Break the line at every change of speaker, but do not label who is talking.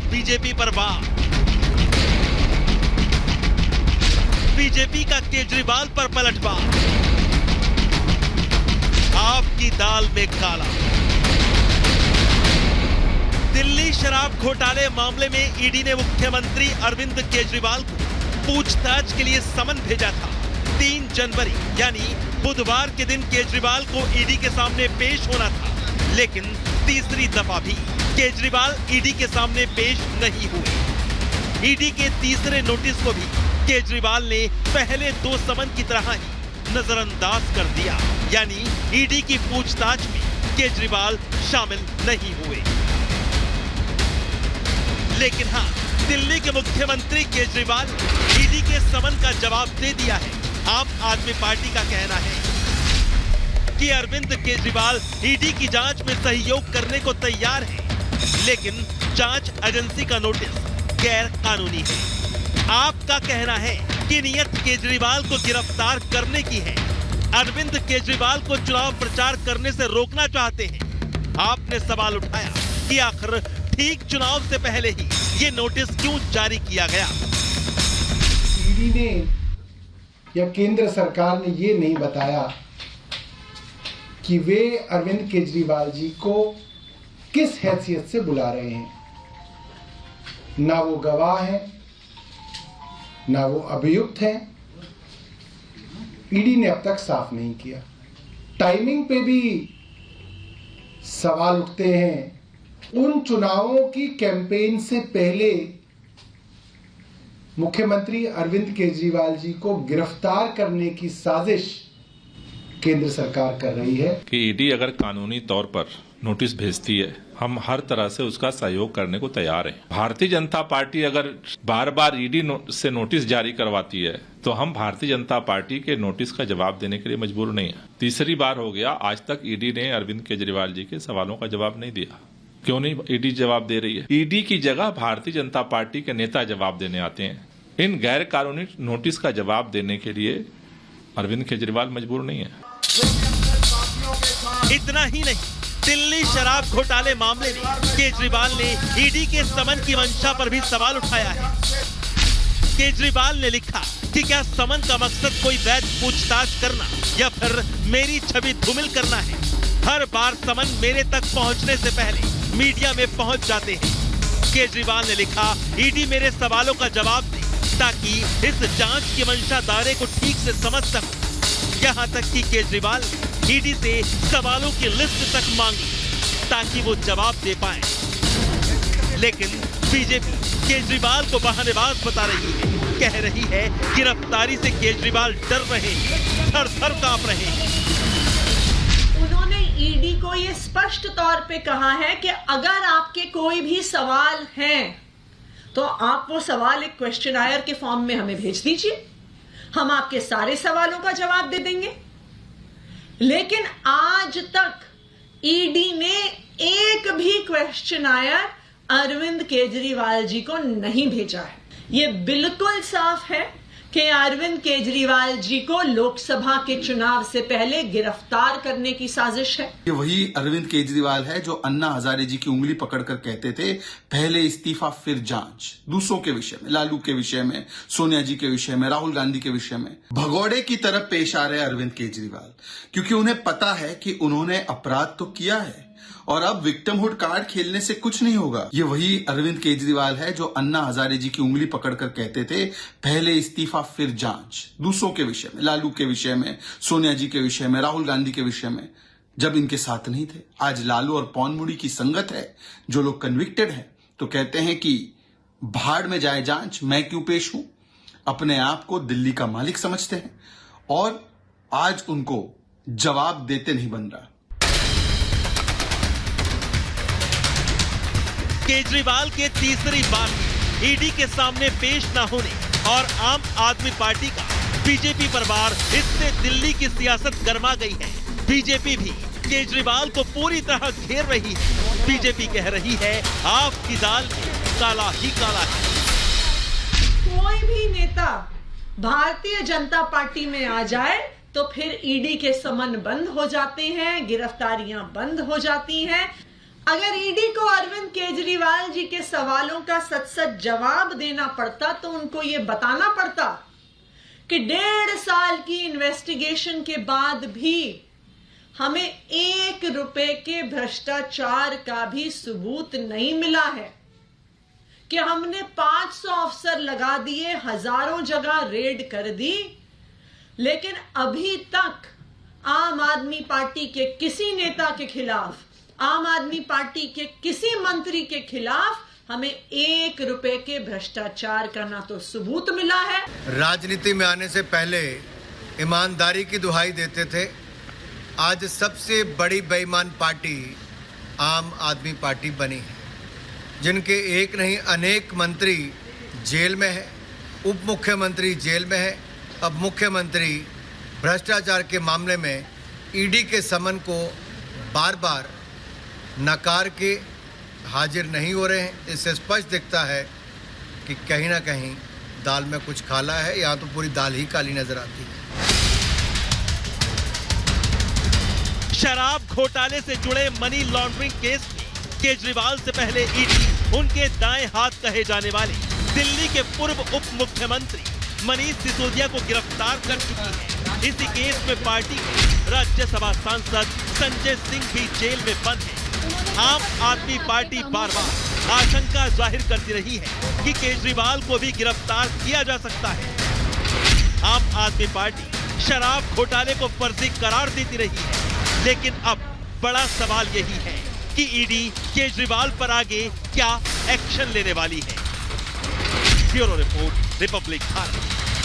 BJP पर वार। BJP का केजरीवाल पर पलटवार। आपकी दाल में काला। दिल्ली शराब घोटाले मामले में ईडी ने मुख्यमंत्री अरविंद केजरीवाल को पूछताछ के लिए समन भेजा था। 3 जनवरी यानी बुधवार के दिन केजरीवाल को ईडी के सामने पेश होना था, लेकिन तीसरी दफा भी केजरीवाल ईडी के सामने पेश नहीं हुए। ईडी के तीसरे नोटिस को भी केजरीवाल ने पहले 2 समन की तरह ही नजरअंदाज कर दिया, यानी ईडी की पूछताछ में केजरीवाल शामिल नहीं हुए। लेकिन हाँ, दिल्ली के मुख्यमंत्री केजरीवाल ईडी के समन का जवाब दे दिया है। आम आदमी पार्टी का कहना है कि अरविंद केजरीवाल ईडी की जांच में सहयोग करने को तैयार है, लेकिन जांच एजेंसी का नोटिस गैर कानूनी है। आपका कहना है कि नियत केजरीवाल को गिरफ्तार करने की है। अरविंद केजरीवाल को चुनाव प्रचार करने से रोकना चाहते हैं। आपने सवाल उठाया कि आखिर ठीक चुनाव से पहले ही ये नोटिस क्यों जारी किया गया।
ईडी ने या केंद्र सरकार ने ये नहीं बताया कि वे अरविंद केजरीवाल जी को किस हैसियत से बुला रहे हैं। ना वो गवाह हैं, ना वो अभियुक्त हैं। ईडी ने अब तक साफ नहीं किया। टाइमिंग पे भी सवाल उठते हैं। उन चुनावों की कैंपेन से पहले मुख्यमंत्री अरविंद केजरीवाल जी को गिरफ्तार करने की साजिश केंद्र सरकार कर रही है
कि ईडी अगर कानूनी तौर पर नोटिस भेजती है, हम हर तरह से उसका सहयोग करने को तैयार हैं। भारतीय जनता पार्टी अगर बार बार ईडी से नोटिस जारी करवाती है तो हम भारतीय जनता पार्टी के नोटिस का जवाब देने के लिए मजबूर नहीं है। तीसरी बार हो गया, आज तक ईडी ने अरविंद केजरीवाल जी के सवालों का जवाब नहीं दिया। क्यों नहीं ईडी जवाब दे रही है? ईडी की जगह भारतीय जनता पार्टी के नेता जवाब देने आते हैं। इन गैर कानूनी नोटिस का जवाब देने के लिए अरविंद केजरीवाल मजबूर नहीं है।
इतना ही नहीं, दिल्ली शराब घोटाले मामले में केजरीवाल ने ईडी के समन की मंशा पर भी सवाल उठाया है। केजरीवाल ने लिखा कि क्या समन का मकसद कोई वैध पूछताछ करना या फिर मेरी छवि धूमिल करना है। हर बार समन मेरे तक पहुंचने से पहले मीडिया में पहुंच जाते हैं। केजरीवाल ने लिखा, ईडी मेरे सवालों का जवाब दे ताकि इस जांच की मंशा दायरे को ठीक से समझ सकूं। यहाँ तक कि केजरीवाल ईडी से सवालों की लिस्ट तक मांगी ताकि वो जवाब दे पाए। लेकिन बीजेपी केजरीवाल को बहानेबाज बता रही है। कह रही है गिरफ्तारी से केजरीवाल डर रहे हैं, थर-थर कांप रहे हैं।
उन्होंने ईडी को ये स्पष्ट तौर पे कहा है कि अगर आपके कोई भी सवाल हैं तो आप वो सवाल एक क्वेश्चनायर के फॉर्म में हमें भेज दीजिए, हम आपके सारे सवालों का जवाब दे देंगे। लेकिन आज तक ईडी ने एक भी क्वेश्चनायर अरविंद केजरीवाल जी को नहीं भेजा है। ये बिल्कुल साफ है कि अरविंद केजरीवाल जी को लोकसभा के चुनाव से पहले गिरफ्तार करने की साजिश है।
ये वही अरविंद केजरीवाल है जो अन्ना हजारे जी की उंगली पकड़कर कहते थे, पहले इस्तीफा फिर जांच। दूसरों के विषय में, लालू के विषय में, सोनिया जी के विषय में, राहुल गांधी के विषय में भगोड़े की तरफ पेश आ रहे अरविंद केजरीवाल, क्योंकि उन्हें पता है कि उन्होंने अपराध तो किया है और अब विक्टिमहुड कार्ड खेलने से कुछ नहीं होगा। ये वही अरविंद केजरीवाल है जो अन्ना हजारे जी की उंगली पकड़कर कहते थे, पहले इस्तीफा फिर जांच। दूसरों के विषय में, लालू के विषय में, सोनिया जी के विषय में, राहुल गांधी के विषय में, जब इनके साथ नहीं थे। आज लालू और पौनमुड़ी की संगत है। जो लोग कन्विक्टेड हैं तो कहते हैं कि भाड़ में जाए जांच, मैं क्यों पेश हूं। अपने आप को दिल्ली का मालिक समझते हैं और आज उनको जवाब देते नहीं बन रहा।
केजरीवाल के तीसरी बार ईडी के सामने पेश न होने और आम आदमी पार्टी का बीजेपी पर वार, इससे दिल्ली की सियासत गर्मा गई है। बीजेपी भी केजरीवाल को पूरी तरह घेर रही है। बीजेपी कह रही है आपकी दाल में काला ही काला है।
कोई भी नेता भारतीय जनता पार्टी में आ जाए तो फिर ईडी के समन बंद हो जाते हैं, गिरफ्तारियां बंद हो जाती हैं। अगर ईडी को अरविंद केजरीवाल जी के सवालों का सच सच जवाब देना पड़ता तो उनको ये बताना पड़ता कि 1.5 साल की इन्वेस्टिगेशन के बाद भी हमें 1 रुपए के भ्रष्टाचार का भी सबूत नहीं मिला है, कि हमने 500 अफसर लगा दिए, हजारों जगह रेड कर दी, लेकिन अभी तक आम आदमी पार्टी के किसी नेता के खिलाफ, आम आदमी पार्टी के किसी मंत्री के खिलाफ हमें 1 रुपए के भ्रष्टाचार का ना तो सबूत मिला है।
राजनीति में आने से पहले ईमानदारी की दुहाई देते थे, आज सबसे बड़ी बेईमान पार्टी आम आदमी पार्टी बनी है, जिनके एक नहीं अनेक मंत्री जेल में है, उप मुख्यमंत्री जेल में है। अब मुख्यमंत्री भ्रष्टाचार के मामले में ईडी के समन को बार बार नकार के हाजिर नहीं हो रहे हैं। इससे स्पष्ट दिखता है कि कहीं ना कहीं दाल में कुछ काला है, यहाँ तो पूरी दाल ही काली नजर आती है।
शराब घोटाले से जुड़े मनी लॉन्ड्रिंग केस में केजरीवाल से पहले ईडी उनके दाएं हाथ कहे जाने वाले दिल्ली के पूर्व उप मुख्यमंत्री मनीष सिसोदिया को गिरफ्तार कर चुकी है। इसी केस में पार्टी के राज्यसभा सांसद संजय सिंह भी जेल में बंद है। आम आदमी पार्टी बार बार आशंका जाहिर करती रही है कि केजरीवाल को भी गिरफ्तार किया जा सकता है। आम आदमी पार्टी शराब घोटाले को फर्जी करार देती रही है, लेकिन अब बड़ा सवाल यही है कि ईडी केजरीवाल पर आगे क्या एक्शन लेने वाली है। Bureau report, Republic Bharat.